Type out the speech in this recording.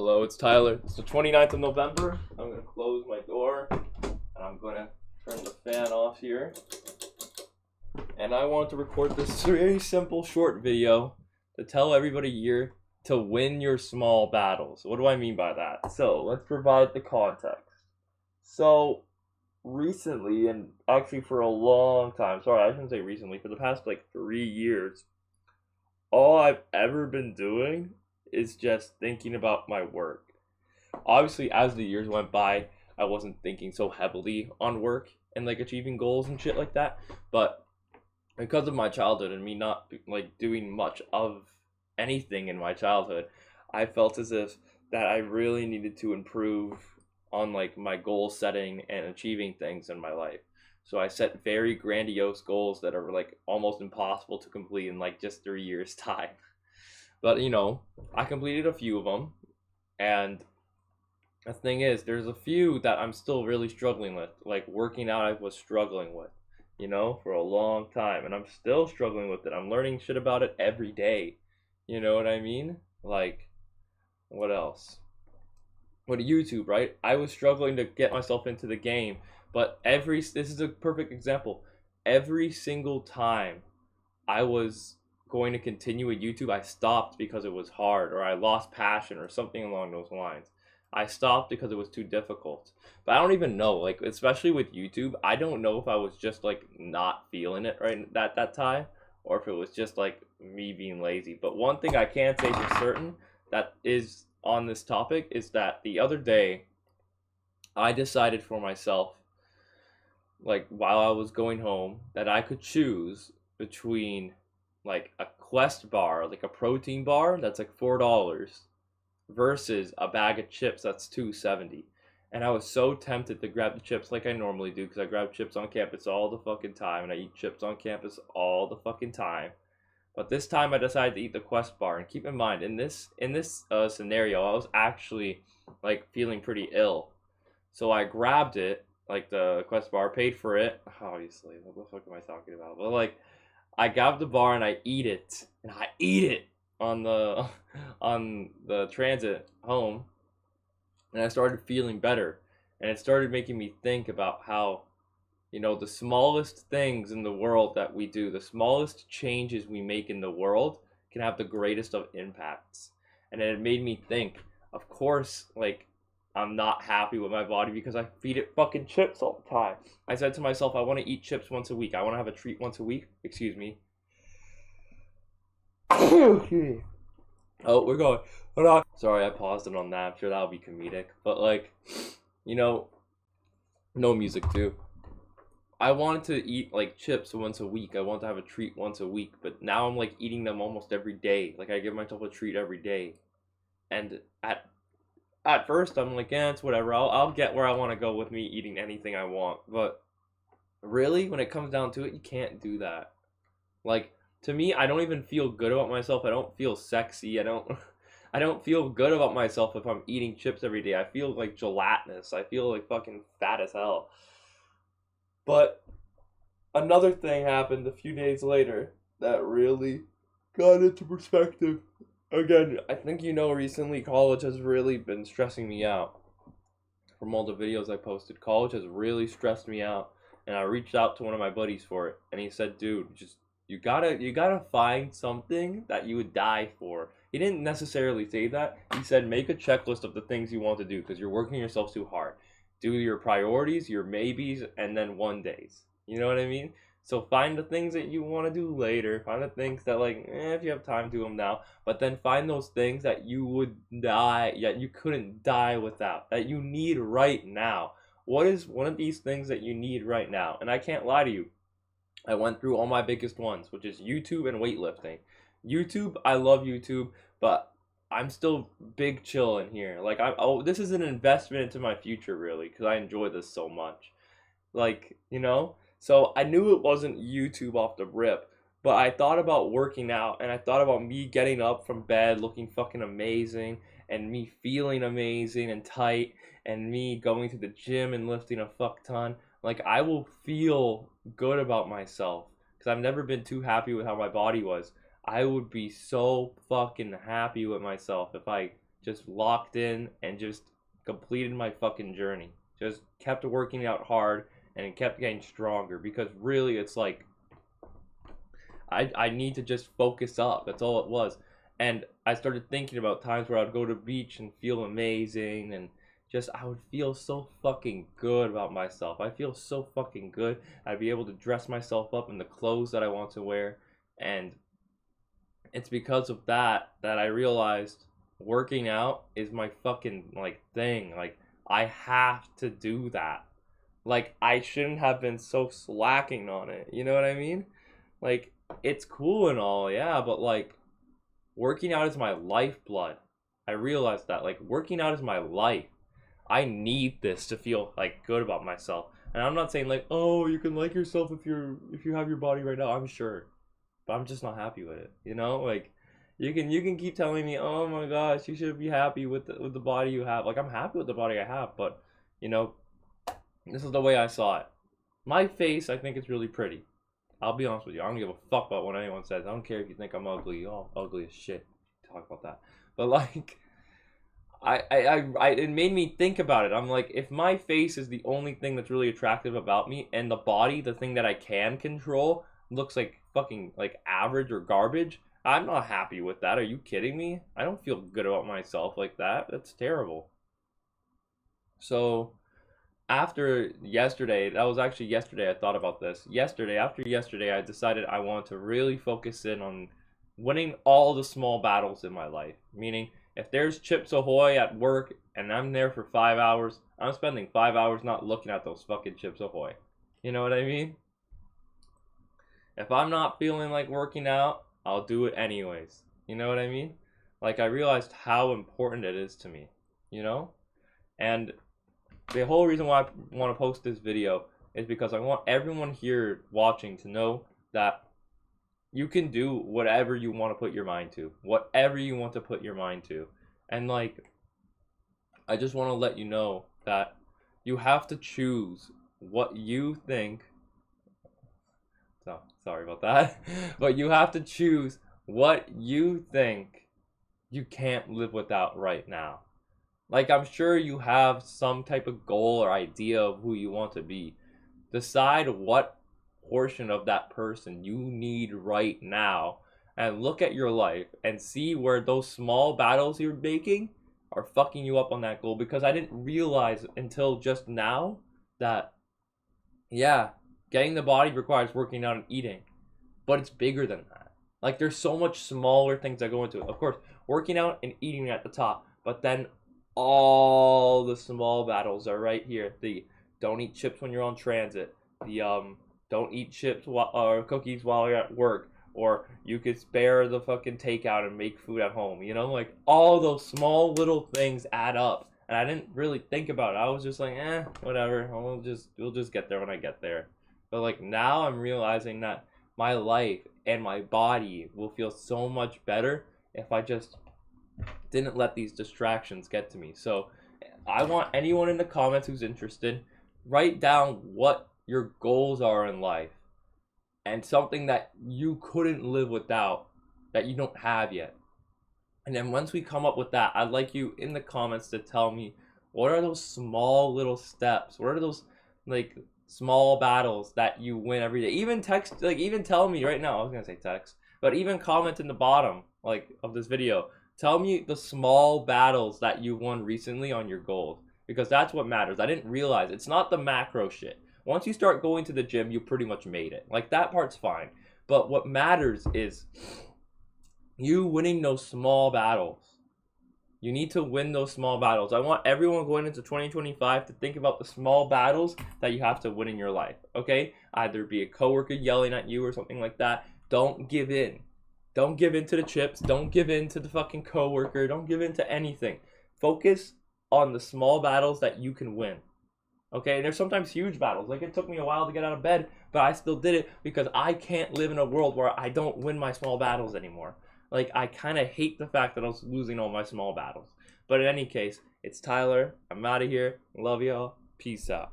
Hello, it's Tyler. It's the 29th of November. I'm going to close my door and I'm going to turn the fan off here. And I want to record this very simple short video to tell everybody here to win your small battles. What do I mean by that? So, let's provide the context. So, recently, and actually for a long time, sorry, I shouldn't say recently, for the past like 3 years, all I've ever been doing is just thinking about my work. Obviously, as the years went by, I wasn't thinking so heavily on work and like achieving goals and shit like that. But because of my childhood and me not like doing much of anything in my childhood, I felt as if that I really needed to improve on like my goal setting and achieving things in my life. So I set very grandiose goals that are like almost impossible to complete in like just 3 years time. But I completed a few of them, and the thing is, there's a few that I'm still really struggling with. Like working out, I was struggling with, for a long time, and I'm still struggling with it. I'm learning shit about it every day. You know what I mean? Like, what else? With YouTube, right? I was struggling to get myself into the game, but this is a perfect example. Every single time I was going to continue with YouTube, I stopped because it was hard, or I lost passion, or something along those lines. I stopped because it was too difficult. But I don't even know, like, especially with YouTube, I don't know if I was just like not feeling it right at that time, or if it was just like me being lazy. But one thing I can say for certain that is on this topic is that the other day I decided for myself, like while I was going home, that I could choose between like a Quest bar, like a protein bar that's like $4 versus a bag of chips that's $2.70. And I was so tempted to grab the chips like I normally do, because I grab chips on campus all the fucking time and I eat chips on campus all the fucking time. But this time I decided to eat the Quest bar. And keep in mind, in this scenario, I was actually like feeling pretty ill. So I grabbed it, like the Quest bar, paid for it. Obviously, what the fuck am I talking about? But like, I grabbed the bar and I eat it, on the on the transit home, and I started feeling better, and it started making me think about how, the smallest things in the world that we do, the smallest changes we make in the world can have the greatest of impacts. And it made me think, of course, like, I'm not happy with my body because I feed it fucking chips all the time. I said to myself, I want to eat chips once a week. I want to have a treat once a week. Excuse me. Oh, we're going. Hold on. Sorry, I paused it on that. I'm sure that'll be comedic. But like, no music too. I wanted to eat like chips once a week. I want to have a treat once a week. But now I'm like eating them almost every day. Like I give myself a treat every day. And at first I'm like, yeah, it's whatever. I'll get where I want to go with me eating anything I want. But really, when it comes down to it, you can't do that. Like, to me, I don't even feel good about myself. I don't feel sexy. I don't feel good about myself if I'm eating chips every day. I feel like gelatinous. I feel like fucking fat as hell. But another thing happened a few days later that really got into perspective. Again, I think recently college has really been stressing me out. From all the videos I posted, college has really stressed me out. And I reached out to one of my buddies for it, and he said, dude, you gotta find something that you would die for. He didn't necessarily say that. He said, make a checklist of the things you want to do, because you're working yourself too hard. Do your priorities, your maybes, and then one days. You know what I mean? So find the things that you want to do later. Find the things that like, if you have time, do them now. But then find those things that you would die, yet you couldn't die without, that you need right now. What is one of these things that you need right now? And I can't lie to you, I went through all my biggest ones, which is YouTube and weightlifting. YouTube, I love YouTube, but I'm still big chill in here. Like, this is an investment into my future, really, because I enjoy this so much. Like, So I knew it wasn't YouTube off the rip, but I thought about working out, and I thought about me getting up from bed looking fucking amazing, and me feeling amazing and tight, and me going to the gym and lifting a fuck ton. Like, I will feel good about myself, because I've never been too happy with how my body was. I would be so fucking happy with myself if I just locked in and just completed my fucking journey. Just kept working out hard and it kept getting stronger, because really it's like I need to just focus up. That's all it was. And I started thinking about times where I'd go to the beach and feel amazing, and just I would feel so fucking good about myself. I feel so fucking good. I'd be able to dress myself up in the clothes that I want to wear, and it's because of that I realized working out is my fucking like thing. Like I have to do that. Like I shouldn't have been so slacking on it. You know what I mean? Like it's cool and all, yeah, but like working out is my lifeblood. I realized that like working out is my life. I need this to feel like good about myself. And I'm not saying like, oh, you can like yourself if you have your body right now. I'm sure, but I'm just not happy with it. You know, like you can keep telling me, oh my gosh, you should be happy with the body you have. Like I'm happy with the body I have, but you know, this is the way I saw it. My face, I think it's really pretty. I'll be honest with you. I don't give a fuck about what anyone says. I don't care if you think I'm ugly. You're all ugly as shit. Talk about that. But like, it made me think about it. I'm like, if my face is the only thing that's really attractive about me, and the body, the thing that I can control, looks like fucking like average or garbage, I'm not happy with that. Are you kidding me? I don't feel good about myself like that. That's terrible. So after yesterday, that was actually yesterday I thought about this. After yesterday, I decided I want to really focus in on winning all the small battles in my life. Meaning, if there's Chips Ahoy at work and I'm there for 5 hours, I'm spending 5 hours not looking at those fucking Chips Ahoy. You know what I mean? If I'm not feeling like working out, I'll do it anyways. You know what I mean? Like I realized how important it is to me, you know? And the whole reason why I want to post this video is because I want everyone here watching to know that you can do whatever you want to put your mind to. Whatever you want to put your mind to. And like, I just want to let you know that you have to choose what you think. So, sorry about that. But you have to choose what you think you can't live without right now. Like, I'm sure you have some type of goal or idea of who you want to be. Decide what portion of that person you need right now, and look at your life and see where those small battles you're making are fucking you up on that goal. Because I didn't realize until just now that, yeah, getting the body requires working out and eating, but it's bigger than that. Like, there's so much smaller things that go into it. Of course, working out and eating at the top, but then all the small battles are right here. The don't eat chips when you're on transit. The don't eat chips or cookies while you're at work. Or you could spare the fucking takeout and make food at home. You know, like all those small little things add up. And I didn't really think about it. I was just like, whatever. We'll just get there when I get there. But like now I'm realizing that my life and my body will feel so much better if I just didn't let these distractions get to me. So I want anyone in the comments who's interested, write down what your goals are in life and something that you couldn't live without, that you don't have yet. And then once we come up with that, I'd like you in the comments to tell me, what are those small little steps? What are those like small battles that you win every day? Even text, like even tell me right now, I was gonna say text, but even comment in the bottom like of this video. Tell me the small battles that you won recently on your goals, because that's what matters. I didn't realize it's not the macro shit. Once you start going to the gym, you pretty much made it. Like that part's fine. But what matters is you winning those small battles. You need to win those small battles. I want everyone going into 2025 to think about the small battles that you have to win in your life, okay? Either be a coworker yelling at you or something like that. Don't give in. Don't give in to the chips. Don't give in to the fucking coworker. Don't give in to anything. Focus on the small battles that you can win. Okay, and there's sometimes huge battles. Like it took me a while to get out of bed, but I still did it because I can't live in a world where I don't win my small battles anymore. Like I kind of hate the fact that I was losing all my small battles. But in any case, it's Tyler. I'm out of here. Love y'all. Peace out.